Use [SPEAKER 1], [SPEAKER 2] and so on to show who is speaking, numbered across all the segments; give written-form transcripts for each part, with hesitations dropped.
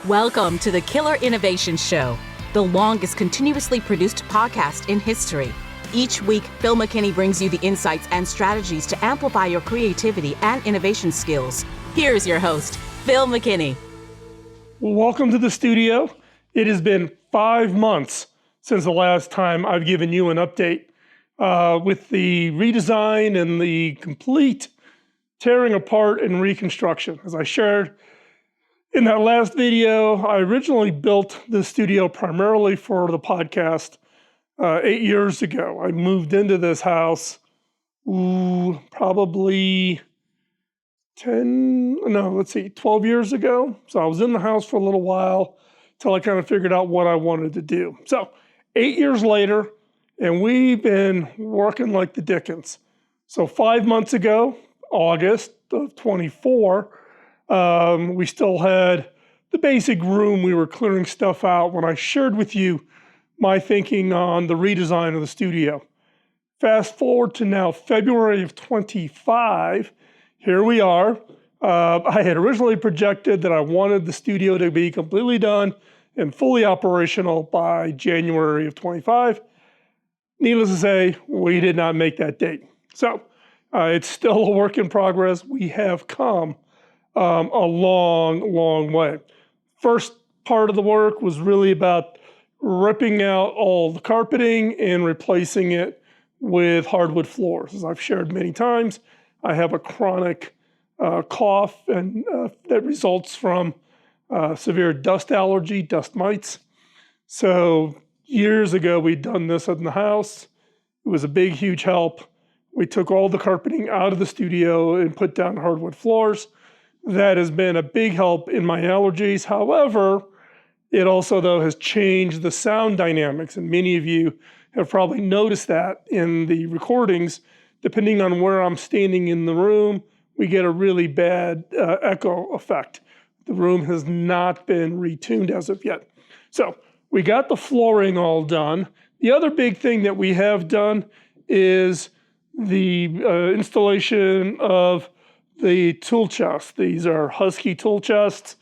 [SPEAKER 1] Welcome to the Killer Innovation Show, the longest continuously produced podcast in history. Each week, Phil McKinney brings you the insights and strategies to amplify your creativity and innovation skills. Here's your host, Phil McKinney.
[SPEAKER 2] Welcome to the studio. It has been 5 months since the last time I've given you an update with the redesign and the complete tearing apart and reconstruction. As I shared in that last video, I originally built the studio primarily for the podcast 8 years ago. I moved into this house probably 12 years ago. So I was in the house for a little while till I kind of figured out what I wanted to do. So 8 years later, and we've been working like the dickens. So 5 months ago, August of 24, we still had the basic room. We were clearing stuff out when I shared with you my thinking on the redesign of the studio. Fast forward to now February of 25, here we are. I had originally projected that I wanted the studio to be completely done and fully operational by January of 25. Needless to say, we did not make that date. So it's still a work in progress. We have come a long way. First part of the work was really about ripping out all the carpeting and replacing it with hardwood floors. As I've shared many times, I have a chronic cough and that results from severe dust allergy, dust mites. So years ago, we'd done this in the house. It was a big, huge help. We took all the carpeting out of the studio and put down hardwood floors. That has been a big help in my allergies. However, it also, though, has changed the sound dynamics. And many of you have probably noticed that in the recordings. Depending on where I'm standing in the room, we get a really bad echo effect. The room has not been retuned as of yet. So we got the flooring all done. The other big thing that we have done is the installation of the tool chests. These are Husky tool chests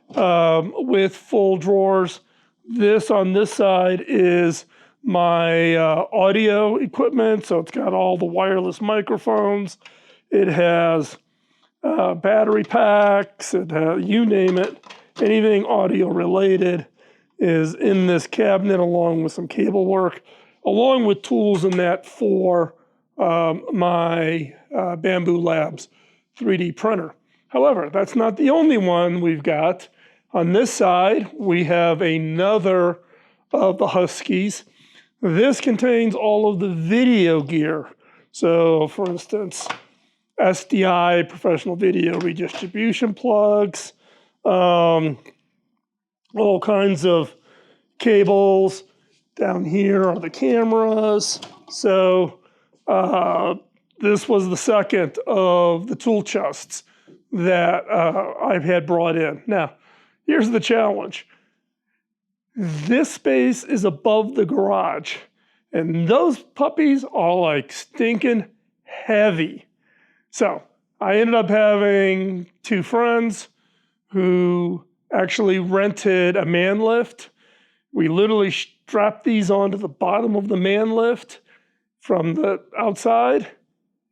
[SPEAKER 2] with full drawers. This on this side is my audio equipment. So it's got all the wireless microphones. It has battery packs. It has, you name it, anything audio related is in this cabinet, along with some cable work, along with tools in that for my Bamboo Labs 3D printer. However, that's not the only one we've got. On this side, we have another of the Huskies. This contains all of the video gear. So, for instance, SDI, professional video redistribution plugs, all kinds of cables. Down here are the cameras. So this was the second of the tool chests that I've had brought in. Now, here's the challenge. This space is above the garage, and those puppies are like stinking heavy. So I ended up having two friends who actually rented a man lift. We literally strapped these onto the bottom of the man lift from the outside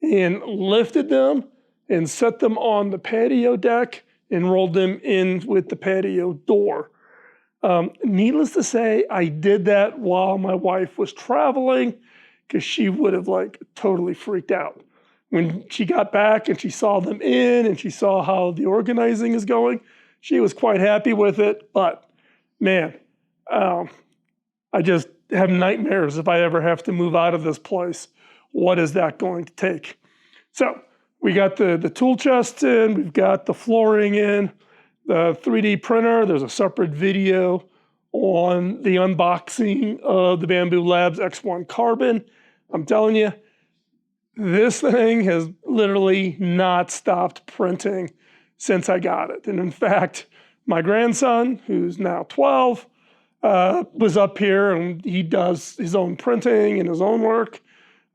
[SPEAKER 2] and lifted them and set them on the patio deck and rolled them in with the patio door. Needless to say, I did that while my wife was traveling because she would have like totally freaked out. When she got back and she saw them in and she saw how the organizing is going, she was quite happy with it. But man, I just have nightmares if I ever have to move out of this place. What is that going to take? So we got the tool chests in, we've got the flooring in, the 3D printer. There's a separate video on the unboxing of the Bamboo Labs X1 Carbon. I'm telling you, this thing has literally not stopped printing since I got it. And in fact, my grandson, who's now 12, was up here and he does his own printing and his own work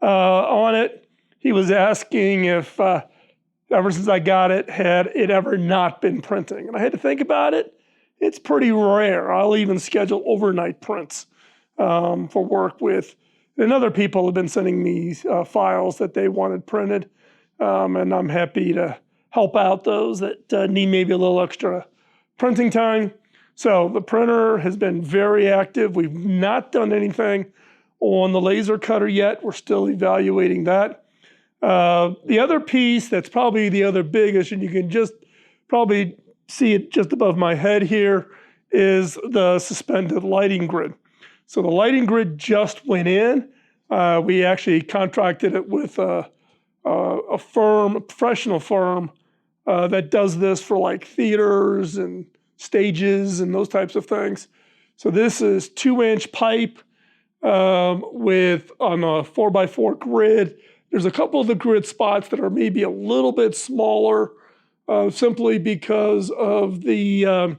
[SPEAKER 2] on it. He was asking if, ever since I got it, had it ever not been printing. And I had to think about it. it's pretty rare. I'll even schedule overnight prints for work with. And other people have been sending me files that they wanted printed, and I'm happy to help out those that need maybe a little extra printing time. So the printer has been very active. We've not done anything on the laser cutter yet. We're still evaluating that. The other piece that's probably the other biggest, and you can just probably see it just above my head here, is the suspended lighting grid. So the lighting grid just went in. We actually contracted it with a firm, a professional firm that does this for like theaters and stages and those types of things. So this is 2-inch pipe with on a 4x4 grid. There's a couple of the grid spots that are maybe a little bit smaller simply because of the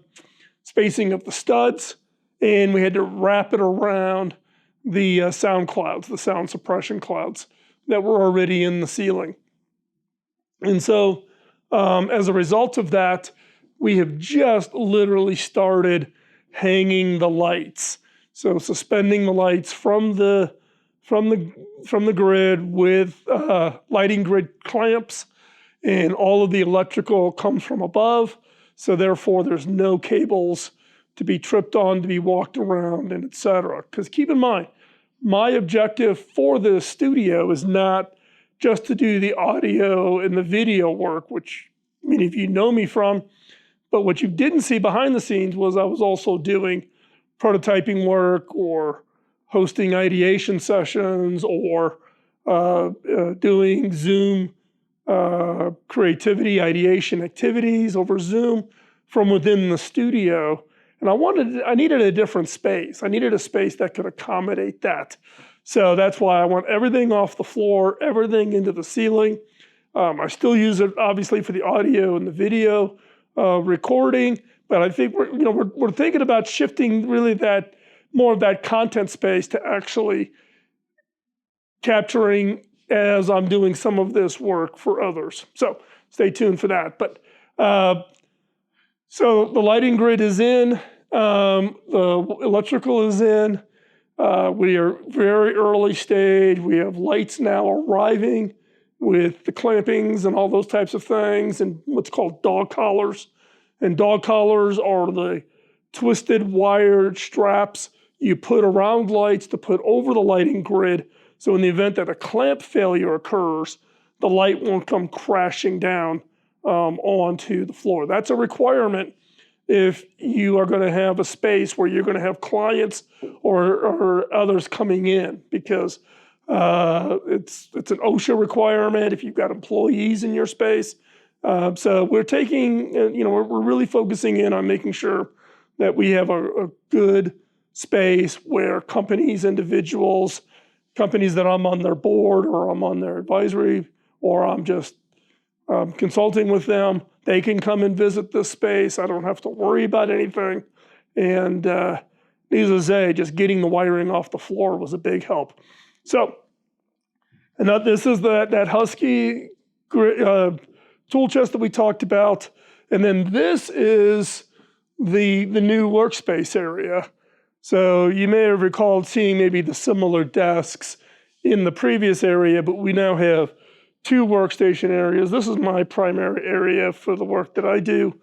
[SPEAKER 2] spacing of the studs. And we had to wrap it around the sound clouds, the sound suppression clouds that were already in the ceiling. And so as a result of that, we have just literally started hanging the lights. So suspending the lights from the grid with lighting grid clamps, and all of the electrical comes from above. So therefore, there's no cables to be tripped on, to be walked around, and et cetera. Because keep in mind, my objective for this studio is not just to do the audio and the video work, which many of you know me from, but what you didn't see behind the scenes was I was also doing prototyping work or hosting ideation sessions or doing Zoom creativity ideation activities over Zoom from within the studio. And I needed a different space. I needed a space that could accommodate that. So that's why I want everything off the floor, everything into the ceiling. I still use it obviously for the audio and the video recording, but I think we're thinking about shifting really that more of that content space to actually capturing as I'm doing some of this work for others. So stay tuned for that. But so the lighting grid is in, the electrical is in. We are very early stage. We have lights now arriving with the clampings and all those types of things, and what's called dog collars. And dog collars are the twisted wired straps you put around lights to put over the lighting grid. So in the event that a clamp failure occurs, the light won't come crashing down onto the floor. That's a requirement if you are going to have a space where you're going to have clients or others coming in, because it's an OSHA requirement if you've got employees in your space. So we're taking, we're really focusing in on making sure that we have a good space where individuals, companies that I'm on their board or I'm on their advisory or I'm just consulting with them, they can come and visit this space. I don't have to worry about anything. And needless to say, just getting the wiring off the floor was a big help. So, and this is that Husky tool chest that we talked about. And then this is the new workspace area. So you may have recalled seeing maybe the similar desks in the previous area, but we now have 2 workstation areas. This is my primary area for the work that I do.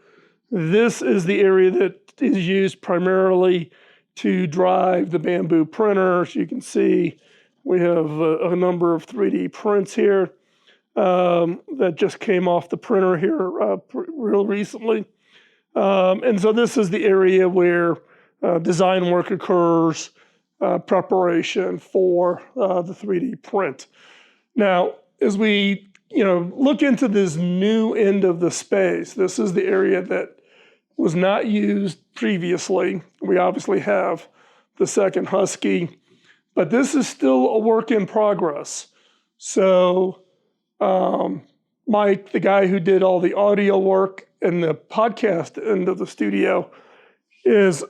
[SPEAKER 2] This is the area that is used primarily to drive the Bamboo printer. As you can see, we have a number of 3D prints here that just came off the printer here real recently. And so this is the area where design work occurs, preparation for the 3D print. Now, as we look into this new end of the space, this is the area that was not used previously. We obviously have the second Husky, but this is still a work in progress. So Mike, the guy who did all the audio work and the podcast end of the studio, has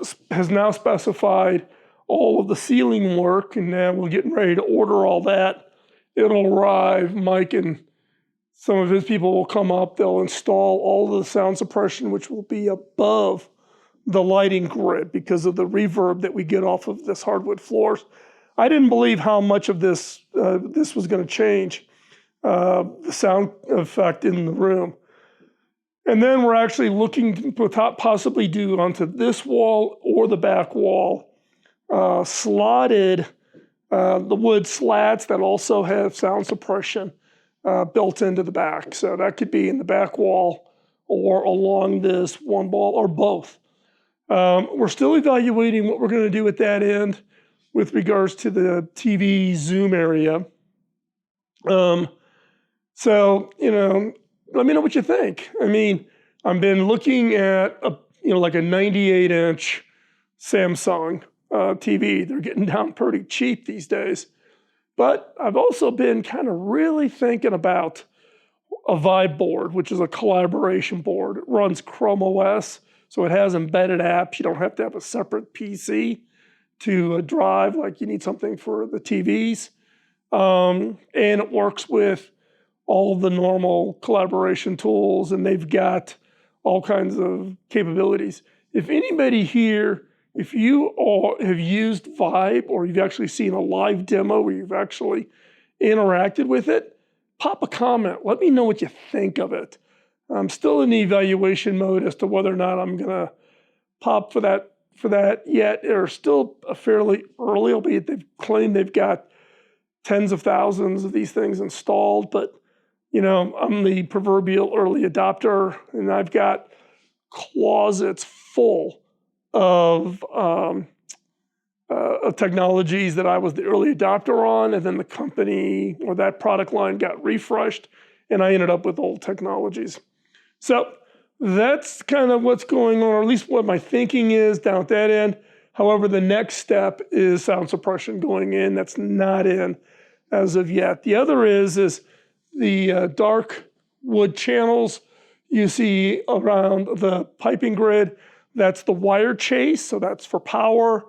[SPEAKER 2] now specified all of the ceiling work, and now we're getting ready to order all that. It'll arrive. Mike and some of his people will come up. They'll install all of the sound suppression, which will be above the lighting grid because of the reverb that we get off of this hardwood floors. I didn't believe how much of this was going to change the sound effect in the room. And then we're actually looking to possibly do onto this wall or the back wall slotted the wood slats that also have sound suppression built into the back. So that could be in the back wall or along this one wall or both. We're still evaluating what we're going to do at that end with regards to the TV zoom area. So, let me know what you think. I mean, I've been looking at like a 98-inch Samsung TV. They're getting down pretty cheap these days. But I've also been kind of really thinking about a Vibe board, which is a collaboration board. It runs Chrome OS, so it has embedded apps. You don't have to have a separate PC to drive like you need something for the TVs. And it works with all the normal collaboration tools, and they've got all kinds of capabilities. If anybody here, if you all have used Vibe or you've actually seen a live demo where you've actually interacted with it, pop a comment. Let me know what you think of it. I'm still in the evaluation mode as to whether or not I'm going to pop for that yet. They're still fairly early, albeit they've claimed they've got tens of thousands of these things installed. But, I'm the proverbial early adopter, and I've got closets full of technologies that I was the early adopter on, and then the company or that product line got refreshed, and I ended up with old technologies. So that's kind of what's going on, or at least what my thinking is down at that end. However, the next step is sound suppression going in. That's not in as of yet. The other is the dark wood channels you see around the piping grid. That's the wire chase, so that's for power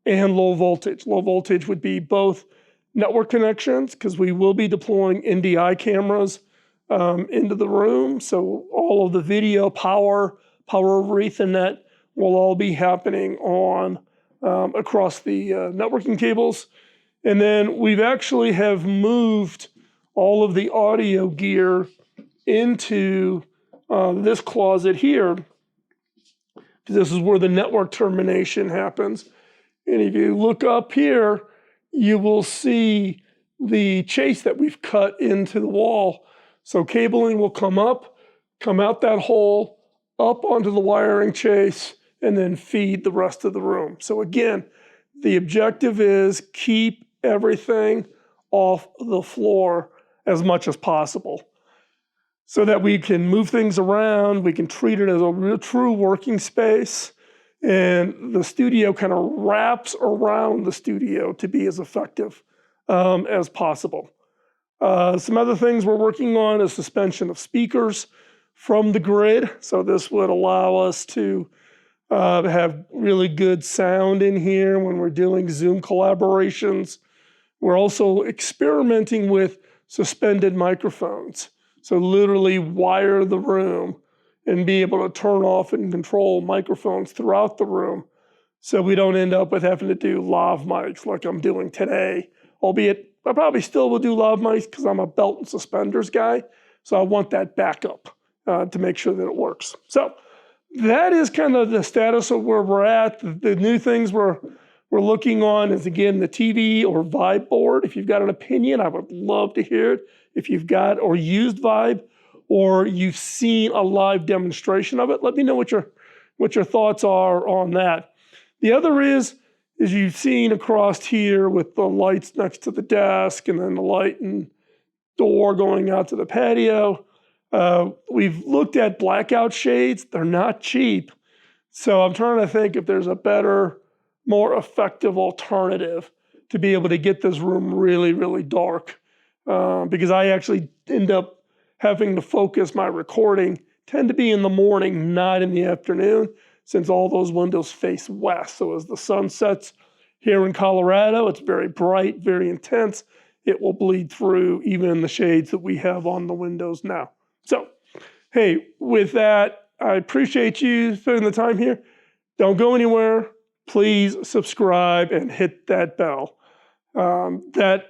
[SPEAKER 2] and low voltage. Low voltage would be both network connections, because we will be deploying NDI cameras into the room. So all of the video, power over Ethernet will all be happening on across the networking cables. And then we've actually have moved all of the audio gear into this closet here. This is where the network termination happens. And if you look up here, you will see the chase that we've cut into the wall. So cabling will come up, come out that hole, up onto the wiring chase, and then feed the rest of the room. So again, the objective is keep everything off the floor as much as possible, so that we can move things around, we can treat it as a real true working space, and the studio kind of wraps around the studio to be as effective as possible. Some other things we're working on is suspension of speakers from the grid. So this would allow us to have really good sound in here when we're doing Zoom collaborations. We're also experimenting with suspended microphones. So literally wire the room and be able to turn off and control microphones throughout the room, so we don't end up with having to do lav mics like I'm doing today. Albeit I probably still will do lav mics because I'm a belt and suspenders guy. So I want that backup to make sure that it works. So that is kind of the status of where we're at. The new things we're looking on is, again, the TV or Vibe board. If you've got an opinion, I would love to hear it. If you've got or used Vibe, or you've seen a live demonstration of it, let me know what your thoughts are on that. The other is you've seen across here with the lights next to the desk and then the light and door going out to the patio. We've looked at blackout shades. They're not cheap. So I'm trying to think if there's a better, more effective alternative to be able to get this room really, really dark. Because I actually end up having to focus my recording, tend to be in the morning, not in the afternoon, since all those windows face west. So as the sun sets here in Colorado, it's very bright, very intense. It will bleed through even the shades that we have on the windows now. So, hey, with that, I appreciate you spending the time here. Don't go anywhere. Please subscribe and hit that bell. That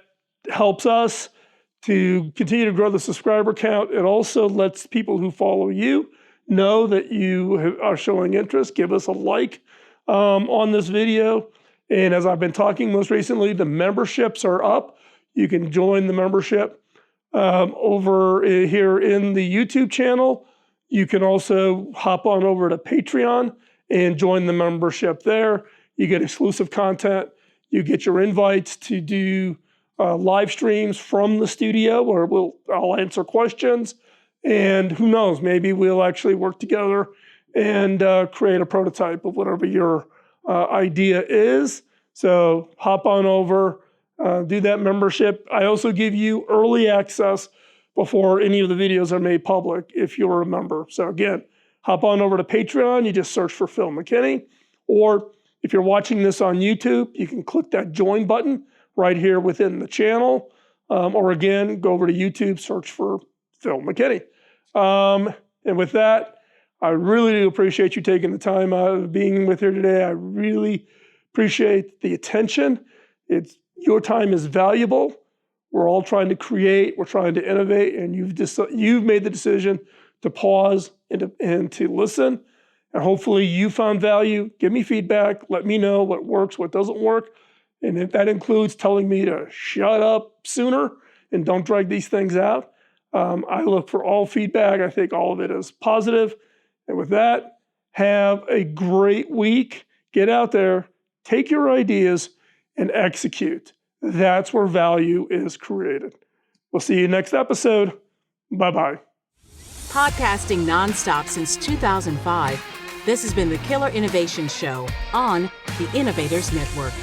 [SPEAKER 2] helps us to continue to grow the subscriber count. It also lets people who follow you know that you are showing interest. Give us a like on this video. And as I've been talking most recently, the memberships are up. You can join the membership over here in the YouTube channel. You can also hop on over to Patreon and join the membership there. You get exclusive content. You get your invites to do live streams from the studio where I'll answer questions. And who knows, maybe we'll actually work together and create a prototype of whatever your idea is. So hop on over, do that membership. I also give you early access before any of the videos are made public if you're a member. So again, hop on over to Patreon. You just search for Phil McKinney. Or if you're watching this on YouTube, you can click that join button right here within the channel. Or again, go over to YouTube, search for Phil McKinney. And with that, I really do appreciate you taking the time out of being with here today. I really appreciate the attention. Your time is valuable. We're all trying to create, we're trying to innovate, and you've made the decision to pause and to listen. And hopefully you found value. Give me feedback. Let me know what works, what doesn't work. And if that includes telling me to shut up sooner and don't drag these things out, I look for all feedback. I think all of it is positive. And with that, have a great week. Get out there, take your ideas, and execute. That's where value is created. We'll see you next episode. Bye-bye.
[SPEAKER 1] Podcasting nonstop since 2005, this has been the Killer Innovation Show on the Innovators Network.